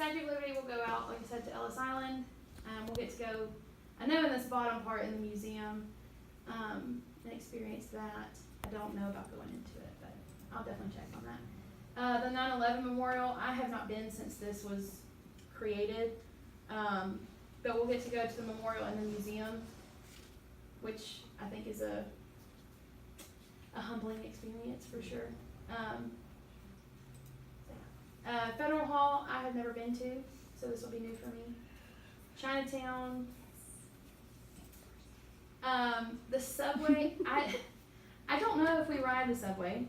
Statue of Liberty will go out, like I said, to Ellis Island. We'll get to go, I know in this bottom part in the museum, and experience that. I don't know about going into it, but I'll definitely check on that. The 9/11 Memorial, I have not been since this was created, but we'll get to go to the memorial in the museum, which I think is a humbling experience for sure. Federal Hall, I have never been to, so this will be new for me. Chinatown. The subway, I don't know if we ride the subway.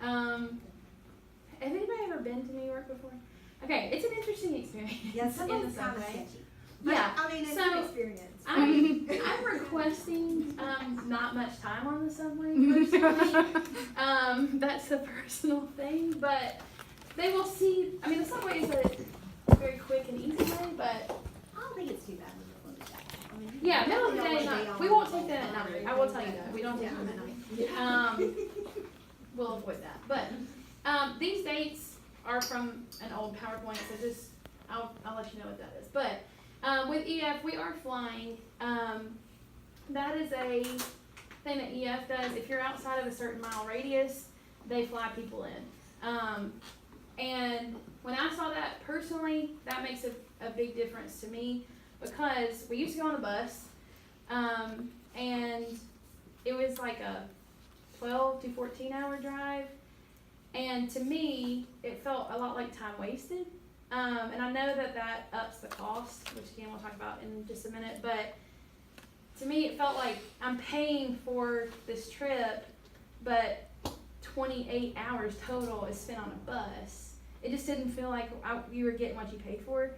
Has anybody ever been to New York before? Okay, it's an interesting experience. Yeah, in the subway's kind of subway. sketchy. But, Yeah, I mean, it's an experience. I'm requesting not much time on the subway personally. That's a personal thing, but they will see. I mean, the subway is a very quick and easy way, but I don't think it's too bad when you're close to that. I mean, yeah, middle of the day, not, we won't take that at night. I will tell you that we don't take them at night. Yeah. We'll avoid that. But these dates are from an old PowerPoint, so just I'll let you know what that is. But with EF, we are flying. That is a thing that EF does. If you're outside of a certain mile radius, they fly people in. And when I saw that personally, that makes a big difference to me, because we used to go on a bus, and it was like a 12 to 14 hour drive, and to me it felt a lot like time wasted, and I know that ups the cost, which again we'll talk about in just a minute, but to me it felt like I'm paying for this trip, but 28 hours total is spent on a bus. It just didn't feel like you were getting what you paid for.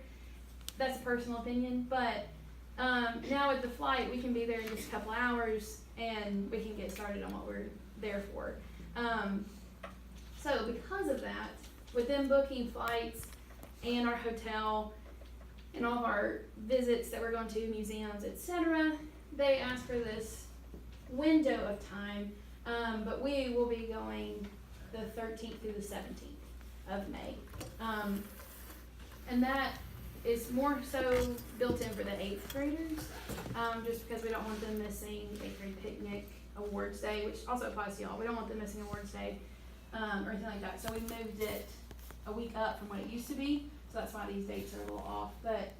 That's a personal opinion, but now with the flight, we can be there in just a couple hours, and we can get started on what we're there for. So because of that, with them booking flights and our hotel and all of our visits that we're going to, museums, etc., they ask for this window of time, but we will be going the 13th through the 17th of May. And that is more so built in for the 8th graders, just because we don't want them missing 8th grade picnic, awards day, which also applies to y'all. We don't want them missing awards day or anything like that. So we moved it a week up from what it used to be. So that's why these dates are a little off. But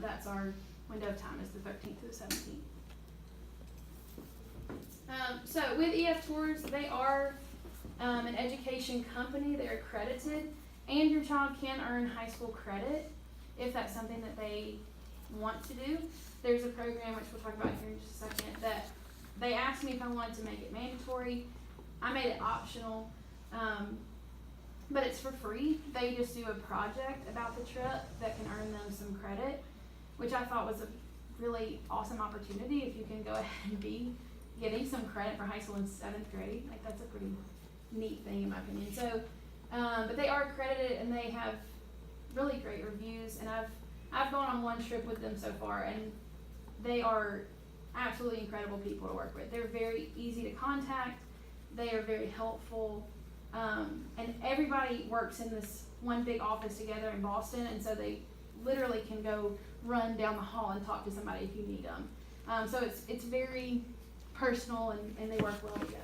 that's our window of time, is the 13th to the 17th. So with EF Tours, they are an education company. They're accredited, and your child can earn high school credit if that's something that they want to do. There's a program, which we'll talk about here in just a second, that they asked me if I wanted to make it mandatory. I made it optional, but it's for free. They just do a project about the trip that can earn them some credit, which I thought was a really awesome opportunity. If you can go ahead and be getting some credit for high school in 7th grade, like that's a pretty neat thing in my opinion. So, but they are accredited, and they have really great reviews, and I've gone on one trip with them so far, and they are absolutely incredible people to work with. They're very easy to contact. They are very helpful, and everybody works in this one big office together in Boston, and so they literally can go run down the hall and talk to somebody if you need them. So it's very personal, and they work well together.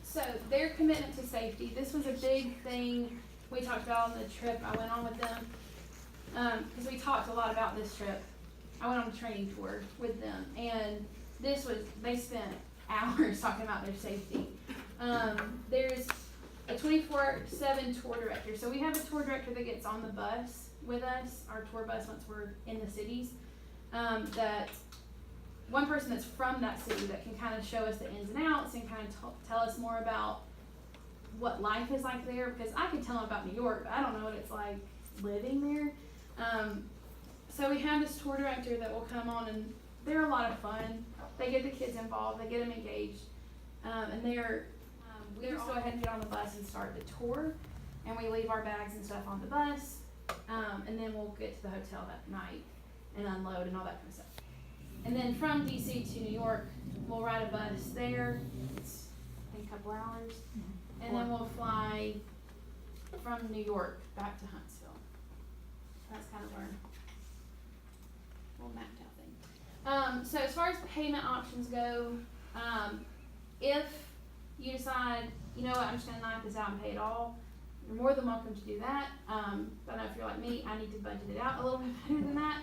So their commitment to safety, this was a big thing we talked about on the trip I went on with them, because we talked a lot about this trip. I went on a training tour with them, and they spent hours talking about their safety. There's a 24/7 tour director. So we have a tour director that gets on the bus with us, our tour bus, once we're in the cities, that one person that's from that city that can kind of show us the ins and outs and kind of tell us more about what life is like there, because I could tell them about New York, but I don't know what it's like living there. So we have this tour director that will come on, and they're a lot of fun. They get the kids involved, they get them engaged, and we just go ahead and get on the bus and start the tour, and we leave our bags and stuff on the bus, and then we'll get to the hotel that night and unload and all that kind of stuff. And then from DC to New York, we'll ride a bus there. It's, I think, a couple hours. And then we'll fly from New York back to Huntsville. That's kind of our little mapped out thing. So as far as payment options go, if you decide, you know what, I'm just gonna knock this out and pay it all, you're more than welcome to do that. But I know if you're like me, I need to budget it out a little bit better than that.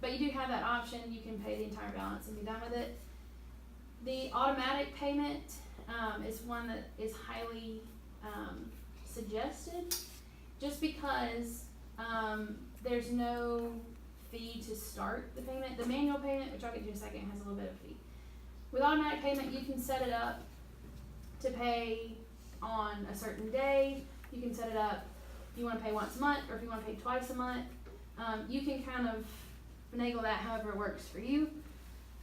But you do have that option. You can pay the entire balance and be done with it. The automatic payment is one that is highly suggested, just because there's no fee to start the payment. The manual payment, which I'll get to in a second, has a little bit of fee. With automatic payment, you can set it up to pay on a certain day. You can set it up if you want to pay once a month or if you want to pay twice a month. You can kind of finagle that however it works for you.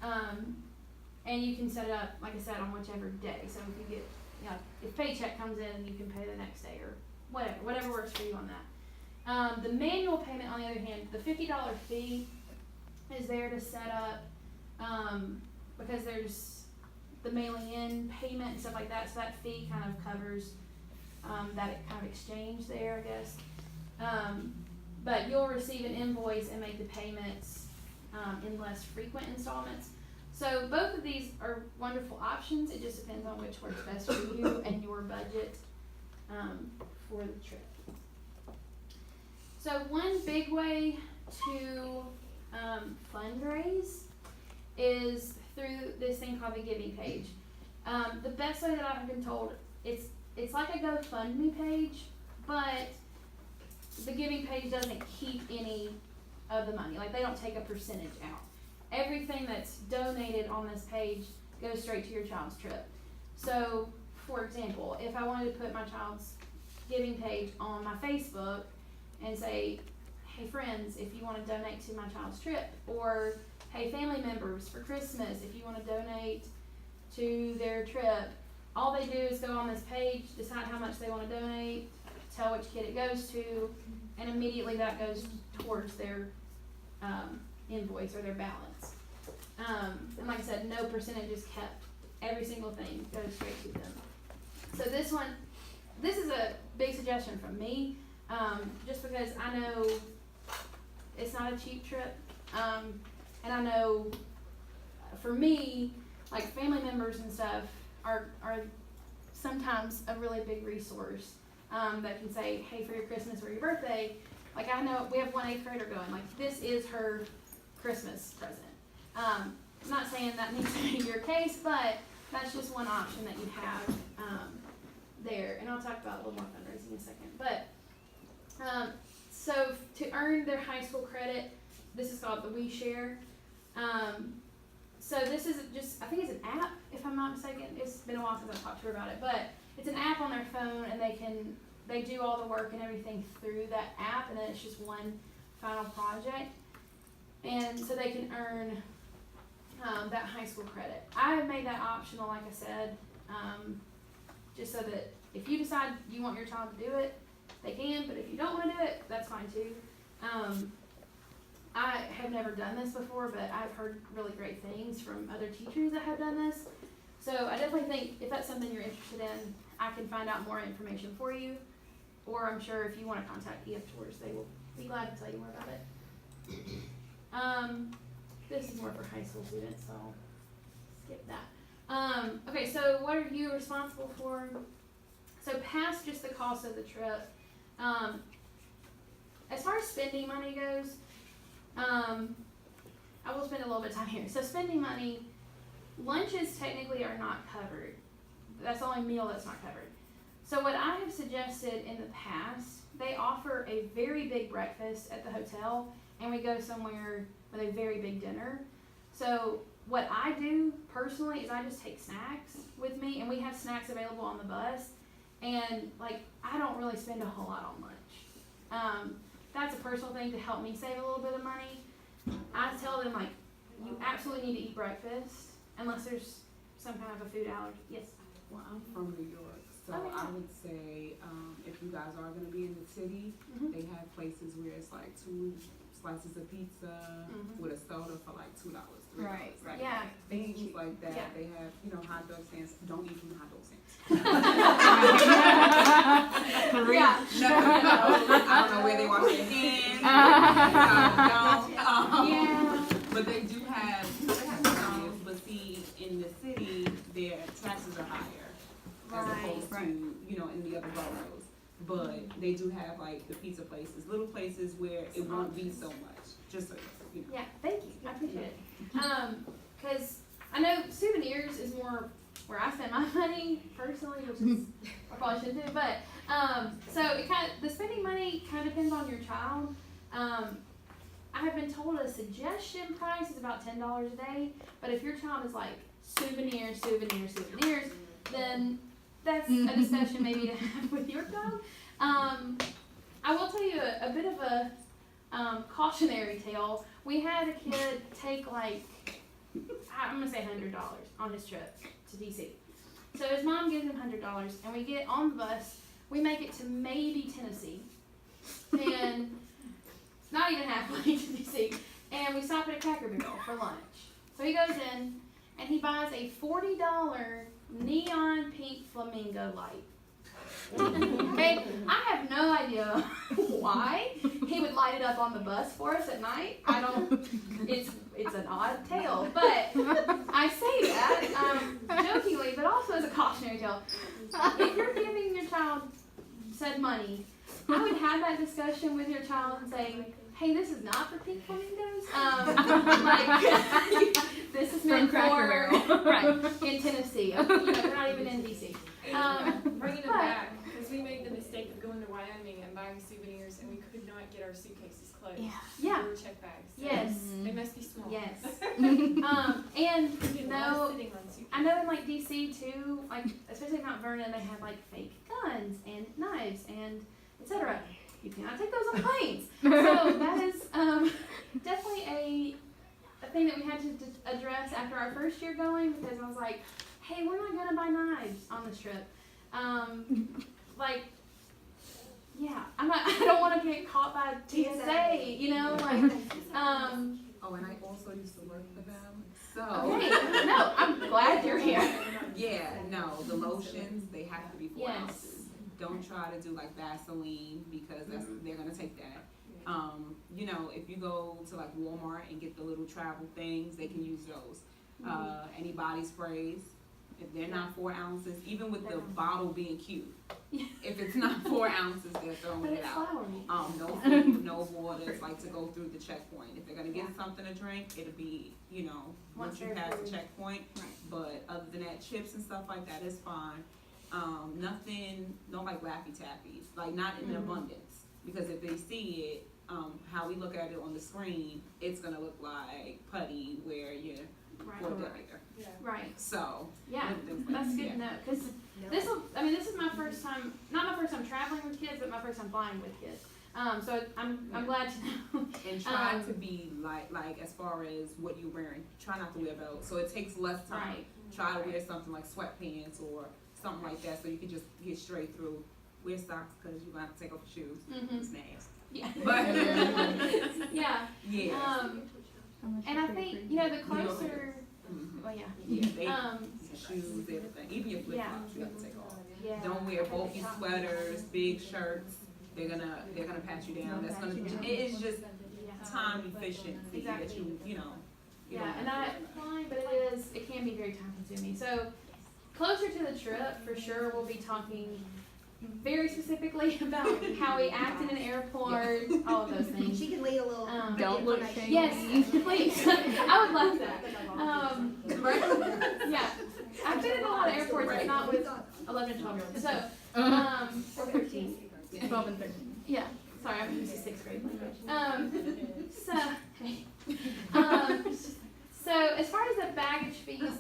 And you can set it up, like I said, on whichever day. So if you get, you know, if paycheck comes in, you can pay the next day or whatever works for you on that. The manual payment, on the other hand, the $50 fee is there to set up, because there's the mailing in payment and stuff like that. So that fee kind of covers, that kind of exchange there, I guess. But you'll receive an invoice and make the payments, in less frequent installments. So both of these are wonderful options. It just depends on which works best for you and your budget for the trip. So one big way to fundraise is through this thing called the giving page. The best way that I've been told, it's like a GoFundMe page, but the giving page doesn't keep any of the money. Like, they don't take a percentage out. Everything that's donated on this page goes straight to your child's trip. So, for example, if I wanted to put my child's giving page on my Facebook and say, hey friends, if you want to donate to my child's trip, or hey family members for Christmas, if you want to donate to their trip, all they do is go on this page, decide how much they want to donate, tell which kid it goes to, and immediately that goes towards their invoice or their balance. And like I said, no percentage is kept. Every single thing goes straight to them. So this is a big suggestion from me, just because I know it's not a cheap trip, and I know for me, like family members and stuff are sometimes a really big resource, that can say, hey, for your Christmas or your birthday, like I know we have one 8th grader going, like this is her Christmas present. I'm not saying that needs to be your case, but that's just one option that you have there. And I'll talk about a little more fundraising in a second. But so to earn their high school credit, this is called the We Share. So this is just, I think it's an app, if I'm not mistaken. It's been a while since I've talked to her about it, but it's an app on their phone, and they do all the work and everything through that app, and then it's just one final project. And so they can earn that high school credit. I have made that optional, like I said, just so that if you decide you want your child to do it, they can, but if you don't want to do it, that's fine too. I have never done this before, but I've heard really great things from other teachers that have done this. So I definitely think if that's something you're interested in, I can find out more information for you, or I'm sure if you want to contact EF Tours, they will be glad to tell you more about it. This is more for high school students, so I'll skip that. Okay, so what are you responsible for? So past just the cost of the trip, as far as spending money goes, I will spend a little bit of time here. So spending money, lunches technically are not covered. That's the only meal that's not covered. So what I have suggested in the past, they offer a very big breakfast at the hotel, and we go somewhere with a very big dinner. So what I do personally is I just take snacks with me, and we have snacks available on the bus, and like I don't really spend a whole lot on lunch. That's a personal thing to help me save a little bit of money. I tell them, like, you absolutely need to eat breakfast unless there's some kind of a food allergy. Yes? Well, I'm from New York, so Okay. I would say if you guys are going to be in the city, Mhm. they have places where it's like $2 slices of pizza Mhm. with a soda for like $2, $3. Right, Like, Yeah. things like that. Yeah. They have, hot dog stands. Don't eat from the hot dog stands. Yeah. No, I don't know where they wash their hands. Don't. Yeah. But they do have, they have McDonald's, but see, in the city, their taxes are higher as opposed to, in the other boroughs. But they do have like the pizza places, little places where it won't be so much, just so you know. Yeah, thank you. I appreciate it. Cause I know souvenirs is more where I spend my money personally, which is, I probably shouldn't do, but, so the spending money kind of depends on your child. I have been told a suggestion price is about $10 a day, but if your child is like souvenirs, then that's a discussion maybe to have with your child. I will tell you a bit of a cautionary tale. We had a kid take I'm gonna say $100 on his trip to DC. So his mom gives him $100, and we get on the bus. We make it to maybe Tennessee, and not even halfway to DC. And we stop at a Cracker Barrel for lunch. So he goes in, and he buys a $40 neon pink flamingo light. Okay, I have no idea why he would light it up on the bus for us at night. It's an odd tale, but I say that jokingly, but also as a cautionary tale. If you're giving your child said money, I would have that discussion with your child and say, hey, this is not for pink flamingos. This is meant for right in Tennessee. They're not even in DC. Bringing it back, because we made the mistake of going to Wyoming and buying souvenirs, and we could not get our suitcases closed. Yeah. They were check bags. So Yes. They must be small. Yes. We And did a lot of sitting on suitcases. I know in DC too, especially Mount Vernon, they have fake guns and knives and etc. You cannot take those on planes. So that is definitely a thing that we had to address after our first year going, because I was like, hey, we're not gonna buy knives on this trip. I don't want to get caught by TSA, Oh, and I also used to work for them, so. Okay, no, I'm glad you're here. Yeah, no, the lotions, they have to be 4 Yes. ounces. Don't try to do Vaseline, because they're gonna take that. If you go to Walmart and get the little travel things, they can use those. Any body sprays, if they're not 4 ounces, even with the bottle being cute, if it's not 4 ounces, they're throwing But it it's out. flowery. No food, no water, it's to go through the checkpoint. If they're gonna get something to drink, it'll be, once you pass the checkpoint. Right. But other than that, chips and stuff like that is fine. Nothing, no Laffy Taffies, not in abundance. Because if they see it, how we look at it on the screen, it's gonna look like putty where you're for there. Yeah. Right. So. Yeah, that's good to know, because this is my first time, not my first time traveling with kids, but my first time flying with kids. So I'm glad to know. And try to be like as far as what you're wearing, try not to wear belts, so it takes less time. Right. Try to wear something like sweatpants or something like that, so you can just get straight through. Wear socks, because you're going to have to take off your shoes. It's nasty. Yeah. But Yeah. yeah. And I think the closer. Well, yeah. Yeah, they, Um, shoes, everything. Even your flip flops, you have to take off. Yeah. Don't wear bulky sweaters, big shirts. They're gonna pat you down. That's gonna. It's just time efficiency that you know. Yeah, and but it can be very time consuming. So closer to the trip, for sure, we'll be talking very specifically about how we act in an airport, all of those things. She can lead a little. Don't look information. shady. Yes, please. I would love that. Yeah, I've been in a lot of airports, but not with 11 and 12-year-olds. So, or 13. 12 and 13. Yeah, sorry, I'm used to 6th grade language. So as far as the baggage fees,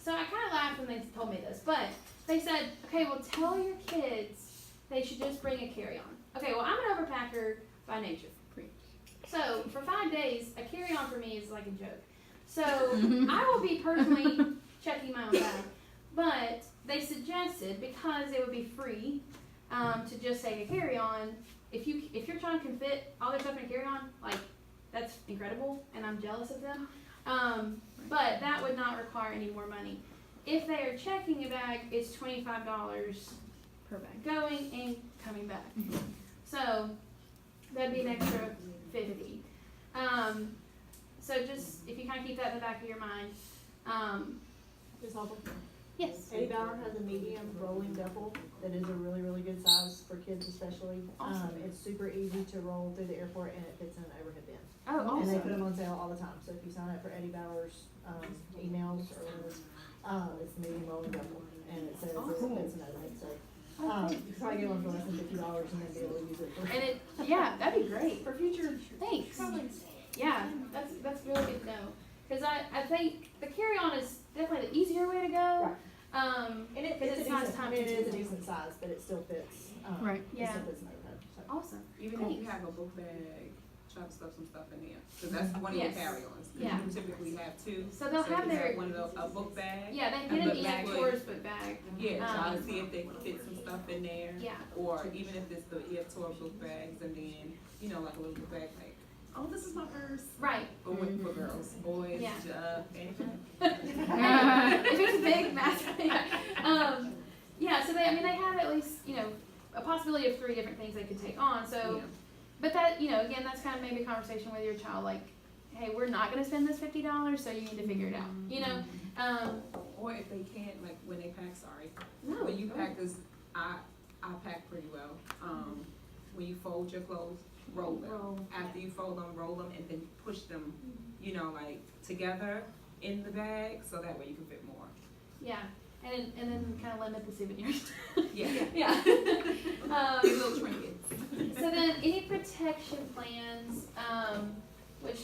so I kind of laughed when they told me this, but they said, okay, well, tell your kids they should just bring a carry-on. Okay, well, I'm an overpacker by nature. So for 5 days, a carry-on for me is like a joke. So I will be personally checking my own bag. But they suggested, because it would be free, to just say a carry-on, if your child can fit all their stuff in a carry-on, like, that's incredible, and I'm jealous of them. But that would not require any more money. If they are checking a bag, it's $25 Per bag. going and coming back. So that'd be an extra $50. So just, if you kind of keep that in the back of your mind. Just helpful. Yes. Eddie Bauer has a medium rolling duffel that is a really, really good size for kids especially. Awesome. It's super easy to roll through the airport and it fits in an overhead bin. Oh, And they put awesome. them on sale all the time, so if you sign up for Eddie Bauer's, emails or whatever, it's the medium rolling duffel, and it says it fits an overhead, so. You could probably get one for less than $50 and then be able to use it for. And it, yeah, that'd be great. For future. Thanks. Yeah, that's really good to know. Cause I think the carry-on is definitely the easier way to go. Right. And it, 'cause it's it's a not decent, time I mean, it is a consuming. decent size, but it still fits, Right. it Yeah. still fits an overhead, so. Awesome. Even if you have a book bag, try to stuff some stuff in there, cause that's one of your Yes. carry-ons. 'Cause Yeah. You typically have two. So they'll have you their, one of those, a book bag. yeah, they a get an book bag EF with- Tours book bag. Yeah, try to Um, see if they can fit some stuff in there. Yeah. Or even if it's the EF Tour book bags and then, you know, like a little book bag, like, oh, this is my purse. Right. But for girls, boys, Yeah. anything. If it's big, massive, yeah. Yeah, so they have at least, a possibility of 3 different things they could take on, so. Yeah. But that, again, that's kind of maybe a conversation with your child, like, hey, we're not gonna spend this $50, so you need to figure it out, Or if they can't, like when they pack, No. when you pack this, I pack pretty well. When you fold your clothes, roll them. Roll, After you fold them, roll them and then push them, like together in the bag, so that way you can fit more. Yeah, and then kind of limit the souvenirs. Yeah. Yeah. These little trinkets. So then, any protection plans, which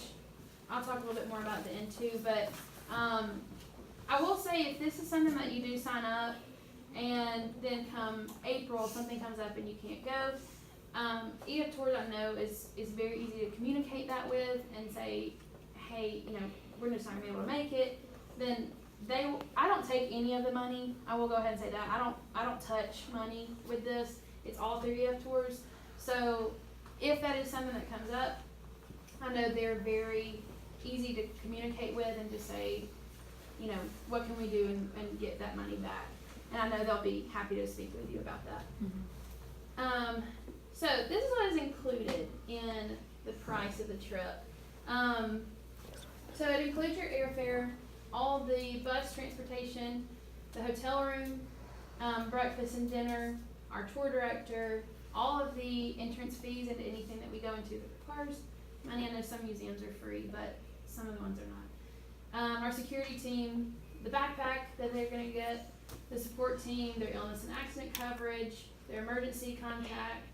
I'll talk a little bit more about the end too, but I will say if this is something that you do sign up and then come April, something comes up and you can't go, EF Tours I know is very easy to communicate that with and say, hey, we're just not gonna be able to make it. Then I don't take any of the money. I will go ahead and say that. I don't touch money with this. It's all through EF Tours. So if that is something that comes up, I know they're very easy to communicate with and just say, what can we do and get that money back. And I know they'll be happy to speak with you about that. So this is what is included in the price of the trip. So it includes your airfare, all the bus transportation, the hotel room, breakfast and dinner, our tour director, all of the entrance fees and anything that we go into that requires money. I know some museums are free, but some of the ones are not. Our security team, the backpack that they're gonna get, the support team, their illness and accident coverage, their emergency contact,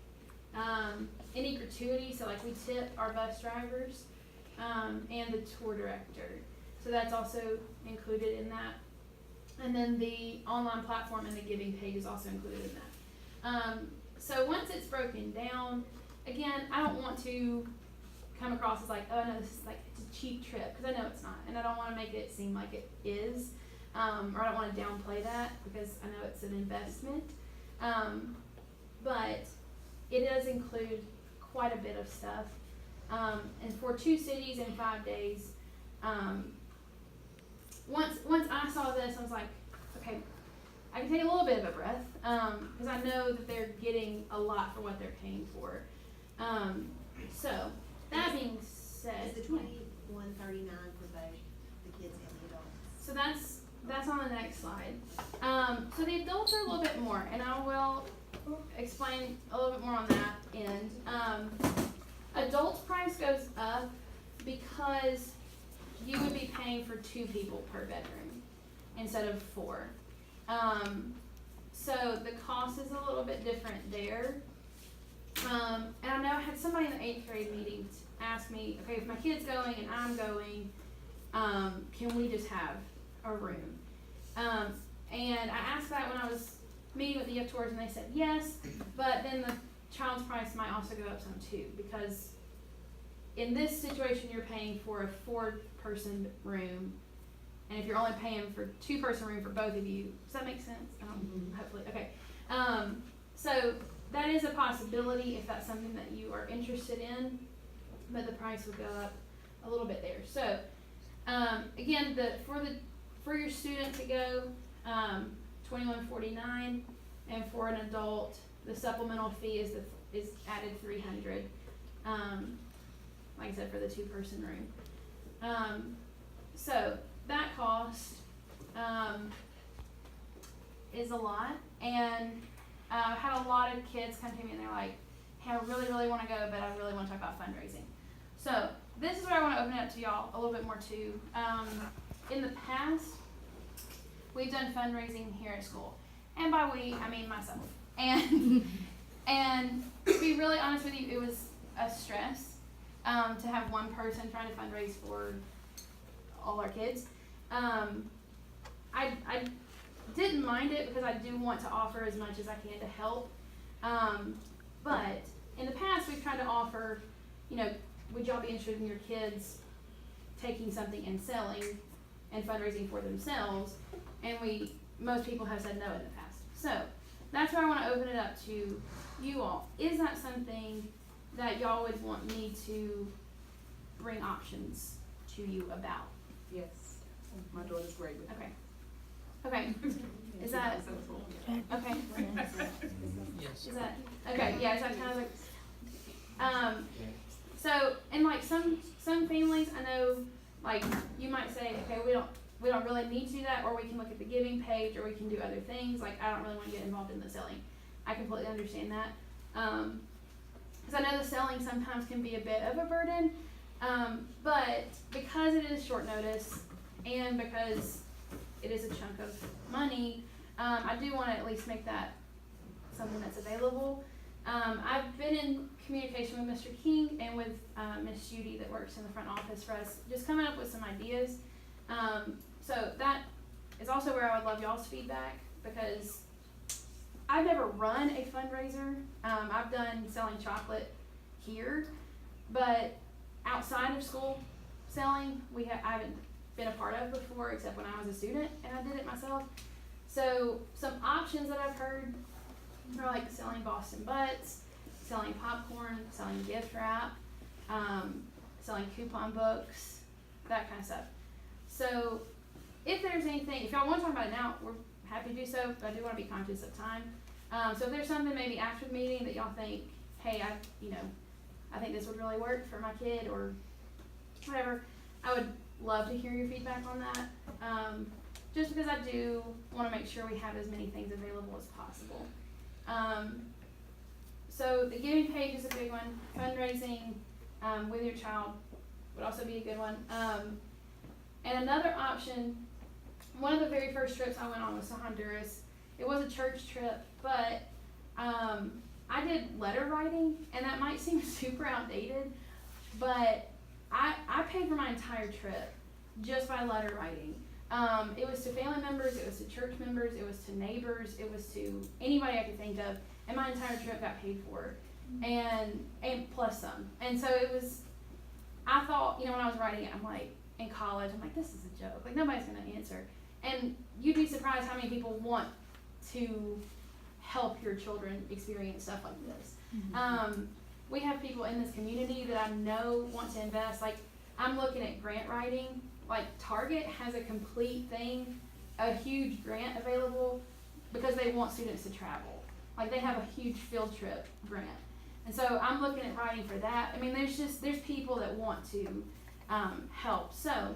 any gratuity, so like we tip our bus drivers, and the tour director. So that's also included in that. And then the online platform and the giving page is also included in that. So once it's broken down, again, I don't want to come across as like, oh no, this is like, it's a cheap trip, because I know it's not. And I don't want to make it seem like it is, or I don't want to downplay that, because I know it's an investment. But it does include quite a bit of stuff. And for 2 cities in 5 days, once I saw this, I was like, okay, I can take a little bit of a breath, because I know that they're getting a lot for what they're paying for. So that being said, Is the 2139 for both the kids and the adults? so that's on the next slide. So the adults are a little bit more, and I will explain a little bit more on that end. Adult price goes up because you would be paying for 2 people per bedroom instead of 4. So the cost is a little bit different there. And I know I had somebody in the 8th grade meeting ask me, okay, if my kid's going and I'm going, can we just have a room? And I asked that when I was meeting with the EF Tours, and they said yes, but then the child's price might also go up some too, because in this situation you're paying for a 4-person room, and if you're only paying for 2-person room for both of you, does that make sense? Hopefully, okay. So that is a possibility if that's something that you are interested in, but the price will go up a little bit there. So, again, for your student to go, $21.49, and for an adult, the supplemental fee is added $300. Like I said, for the 2-person room. So that cost is a lot, and I've had a lot of kids come to me and they're like, hey, I really, really want to go, but I really want to talk about fundraising. So this is where I want to open it up to y'all a little bit more too. In the past, we've done fundraising here at school, and by we, I mean myself. And to be really honest with you, it was a stress to have one person trying to fundraise for all our kids. I didn't mind it because I do want to offer as much as I can to help. But in the past, we've tried to offer, would y'all be interested in your kids taking something and selling and fundraising for themselves? And most people have said no in the past. So that's where I want to open it up to you all. Is that something that y'all would want me to bring options to you about? Yes, my daughter's great with it. Okay. Is that okay? Yes. Is that okay? Yeah. Is that kind of like so, and like some families, I know, like you might say, okay, we don't really need to do that, or we can look at the giving page, or we can do other things. Like I don't really want to get involved in the selling. I completely understand that. Because I know the selling sometimes can be a bit of a burden, but because it is short notice and because it is a chunk of money, I do want to at least make that something that's available. I've been in communication with Mr. King and with Miss Judy that works in the front office for us, just coming up with some ideas. So that is also where I would love y'all's feedback, because I've never run a fundraiser. I've done selling chocolate here, but outside of school selling, I haven't been a part of before, except when I was a student and I did it myself. So some options that I've heard are like selling Boston Butts, selling popcorn, selling gift wrap, selling coupon books, that kind of stuff. So if there's anything, if y'all want to talk about it now, we're happy to do so, but I do want to be conscious of time. So if there's something maybe after the meeting that y'all think, hey, I think this would really work for my kid or whatever, I would love to hear your feedback on that. Just because I do want to make sure we have as many things available as possible. So the giving page is a big one. Fundraising with your child would also be a good one. And another option, one of the very first trips I went on was to Honduras. It was a church trip, but I did letter writing, and that might seem super outdated, but I paid for my entire trip just by letter writing. It was to family members, it was to church members, it was to neighbors, it was to anybody I could think of, and my entire trip got paid for, and plus some. And so it was, I thought, when I was writing it, I'm like, in college, I'm like, this is a joke, like nobody's gonna answer. And you'd be surprised how many people want to help your children experience stuff like this. Mm-hmm. We have people in this community that I know want to invest. Like, I'm looking at grant writing. Like, Target has a complete thing, a huge grant available because they want students to travel. Like, they have a huge field trip grant. And so I'm looking at writing for that. I mean, there's people that want to help. So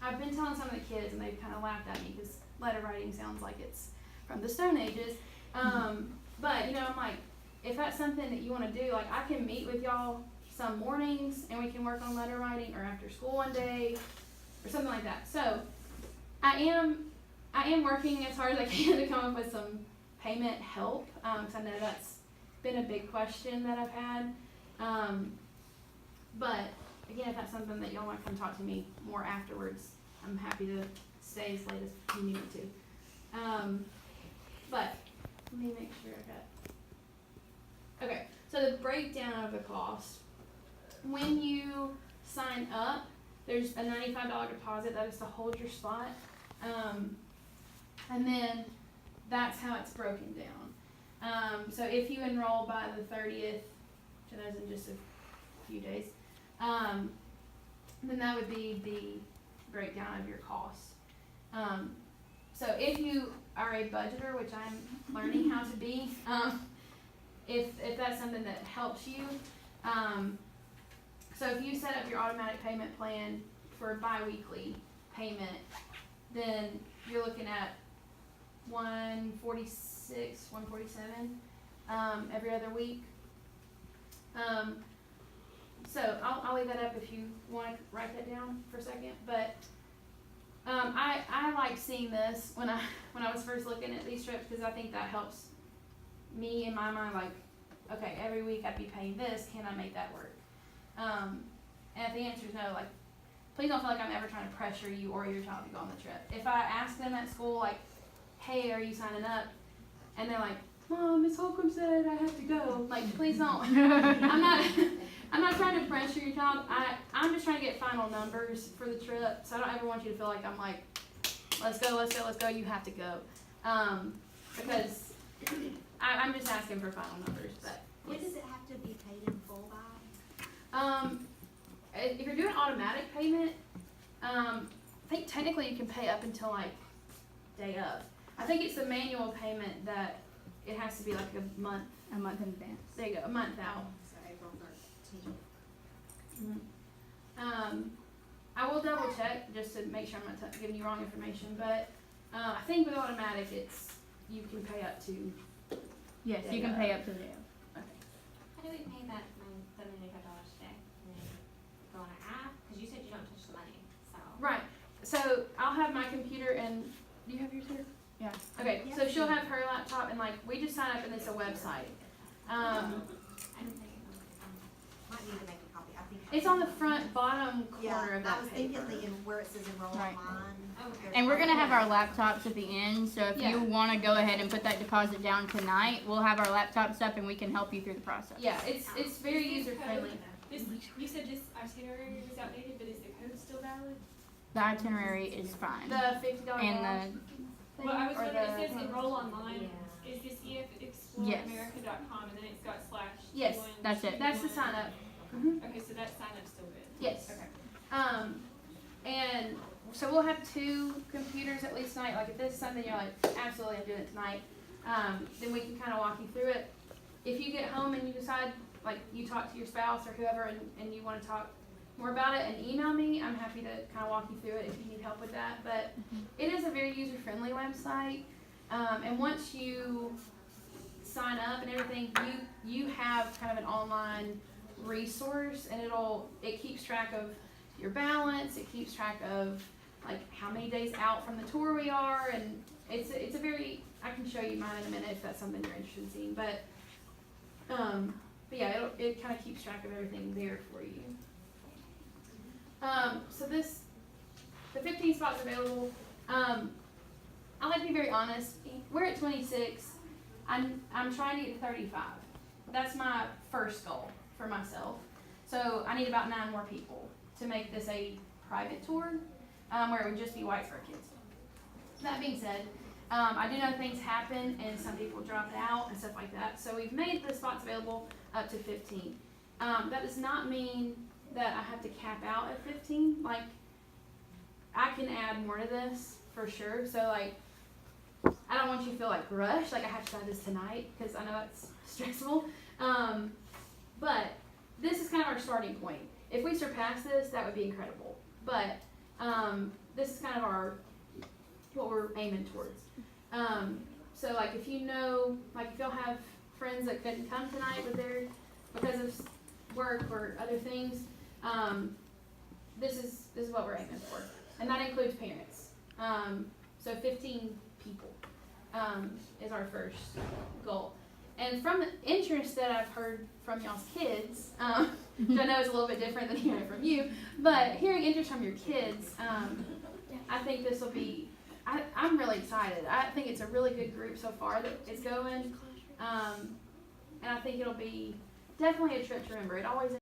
I've been telling some of the kids, and they've kind of laughed at me because letter writing sounds like it's from the Stone Ages. But, I'm like, if that's something that you want to do, like, I can meet with y'all some mornings and we can work on letter writing, or after school one day or something like that. So I am working as hard as I can to come up with some payment help, because I know that's been a big question that I've had. But again, if that's something that y'all want to come talk to me more afterwards, I'm happy to stay as late as you need me to. But let me make sure I got. Okay, so the breakdown of the cost. When you sign up, there's a $95 deposit that is to hold your spot. And then that's how it's broken down. So if you enroll by the 30th, which I know is in just a few days, then that would be the breakdown of your costs. So if you are a budgeter, which I'm learning how to be, if that's something that helps you, so if you set up your automatic payment plan for bi-weekly payment, then you're looking at $146, $147 every other week. So I'll leave that up if you want to write that down for a second. But I like seeing this when I was first looking at these trips, because I think that helps me in my mind. Like, okay, every week I'd be paying this. Can I make that work? And if the answer is no, like, please don't feel like I'm ever trying to pressure you or your child to go on the trip. If I ask them at school, like, hey, are you signing up? And they're like, Mom, Miss Holcomb said I have to go. Like, please don't. I'm not trying to pressure your child. I'm just trying to get final numbers for the trip. So I don't ever want you to feel like I'm like, let's go, you have to go. Because I'm just asking for final numbers. But When does it have to be paid in full by? if you're doing automatic payment, I think technically you can pay up until like day of. I think it's the manual payment that it has to be like a month A month in advance. There you go, a month out. So April 13th. I will double check just to make sure I'm not giving you wrong information, but I think with automatic you can pay up to. Yes, you can pay up to the day. How do we pay that $75 today? Go on an app? Because you said you don't touch the money, so. Right. So I'll have my computer and do you have yours here? Yeah. Okay. So she'll have her laptop and like we just sign up and it's a website. I didn't think it was. Might need to make a copy, I think. It's on the front bottom corner Yeah, of that I was paper. thinking where it says enroll Right. online. Okay. And we're gonna have our laptops at the end, so if Yeah. you wanna go ahead and put that deposit down tonight, we'll have our laptops up and we can help you through the process. Yeah, it's very user friendly. You said this itinerary was outdated, but is the code still valid? The itinerary is fine. The $50 And thing, Well, I was or wondering, it the- says enroll online, is this efexploreamerica.com and then it's got / Yes, one, that's it. that's the sign up. Okay, so that sign up's still good? Yes. Okay. And so we'll have 2 computers at least tonight. Like if this is something you're like, absolutely, I'm doing it tonight, then we can kind of walk you through it. If you get home and you decide, like you talk to your spouse or whoever and you want to talk more about it and email me, I'm happy to kind of walk you through it if you need help with that. But it is a very user-friendly website. And once you sign up and everything, you have kind of an online resource, and it keeps track of your balance. It keeps track of like how many days out from the tour we are, and it's a very. I can show you mine in a minute if that's something you're interested in seeing. But yeah, it kind of keeps track of everything there for you. So the 15 spots available. I like to be very honest. We're at 26. I'm trying to get to 35. That's my first goal for myself. So I need about 9 more people to make this a private tour, where it would just be Whitesburg kids. That being said, I do know things happen and some people drop out and stuff like that. So we've made the spots available up to 15. That does not mean that I have to cap out at 15. Like, I can add more to this for sure. So like, I don't want you to feel like rushed, like I have to decide this tonight, because I know it's stressful. But this is kind of our starting point. If we surpass this, that would be incredible. But this is kind of what we're aiming towards. So like if you know, like if y'all have friends that couldn't come tonight because of work or other things, this is what we're aiming for, and that includes parents. So 15 people is our first goal. And from the interest that I've heard from y'all's kids, which I know is a little bit different than hearing from you, but hearing interest from your kids, I think this will be, I'm really excited. I think it's a really good group so far that is going, and I think it'll be definitely a trip to remember. It always